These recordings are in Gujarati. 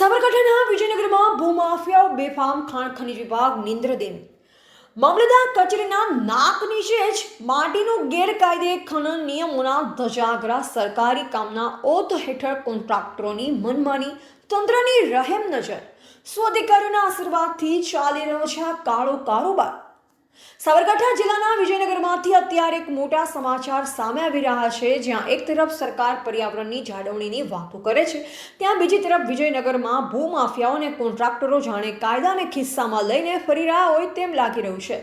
સાબરકાંઠાના વિજયનગરમાં ભૂમાફિયાઓ બેફામ ખાણ ખનીજ વિભાગ નિંદ્રદેન મામલતદાર કચેરીના નાક નીચે જ માટીનું ગેરકાયદે ખનન નિયમોના ધજાગરા સરકારી કામના ઓથ હેઠળ કોન્ટ્રાક્ટરોની મનમાની તંત્રની રહેમ નજર સ્વાધિકારીઓના આશીર્વાદથી ચાલી રહ્યો છે આ કાળો કારોબાર। સાબરકાંઠા જિલ્લાના વિજયનગરમાંથી અત્યારે એક મોટા સમાચાર સામે આવી રહ્યા છે, જ્યાં એક તરફ સરકાર પર્યાવરણની જાળવણીની વાતો કરે છે, ત્યાં બીજી તરફ વિજયનગરમાં ભૂમાફિયાઓ અને કોન્ટ્રાક્ટરો જાણે કાયદાને ખિસ્સામાં લઈને ફરી રહ્યા હોય તેમ લાગી રહ્યું છે।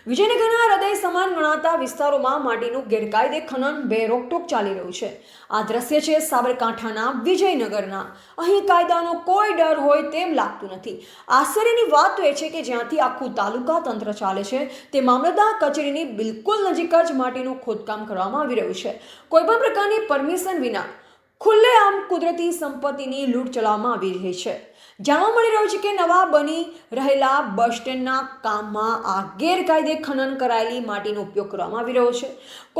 વિજયનગરના હૃદય સમાન ગણાતા વિસ્તારોમાં માટીનું ગેરકાયદે ખનન બે રોકટોક ચાલી રહ્યું છે। આ દ્રશ્ય છે સાબરકાંઠાના વિજયનગરના। અહીં કાયદાનો કોઈ ડર હોય તેમ લાગતું નથી। આશ્ચર્યની વાત તો એ છે કે જ્યાંથી આખું તાલુકા તંત્ર ચાલે છે તે મામલતદાર કચેરીની બિલકુલ નજીક જ માટીનું ખોદકામ કરવામાં આવી રહ્યું છે। કોઈપણ પ્રકારની પરમિશન વિના ખુલ્લેઆમ કુદરતી સંપત્તિની લૂંટ ચલાવવામાં આવી રહી છે। જાણવા મળી રહ્યું છે કે નવા બની રહેલા બસ સ્ટેન્ડના કામમાં આ ગેરકાયદે ખનન કરાયેલી માટીનો ઉપયોગ કરવામાં આવી રહ્યો છે।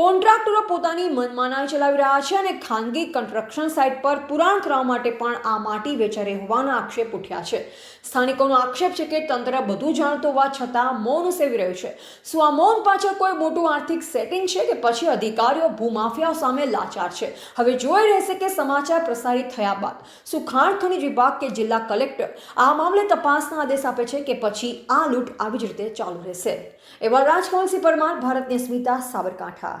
કોન્ટ્રાક્ટરો પોતાની મનમાનાઈ ચલાવી રહ્યા છે અને ખાનગી કન્સ્ટ્રક્શન સાઇટ પર પુરાણ કરવા માટે પણ આ માટી વેચાઈ હોવાના આક્ષેપ ઉઠ્યા છે। સ્થાનિકોનો આક્ષેપ છે કે તંત્ર બધું જાણતું હોવા છતાં મૌન સેવી રહ્યું છે। શું આ મૌન પાછળ કોઈ મોટું આર્થિક સેટિંગ છે કે પછી અધિકારીઓ ભૂમાફિયાઓ સામે લાચાર છે? હવે જોઈ રહેશે કે સમાચાર પ્રસારિત થયા બાદ શું ખાણ ખનીજ વિભાગ કે જિલ્લા કલેક્ટર આ મામલે તપાસના આદેશ આપે છે કે પછી આ લૂંટ આવી જ રીતે ચાલુ રહેશે। એવા રાજકમલસિંહ પરમાર, ભારતની સ્મિતા, સાબરકાંઠા।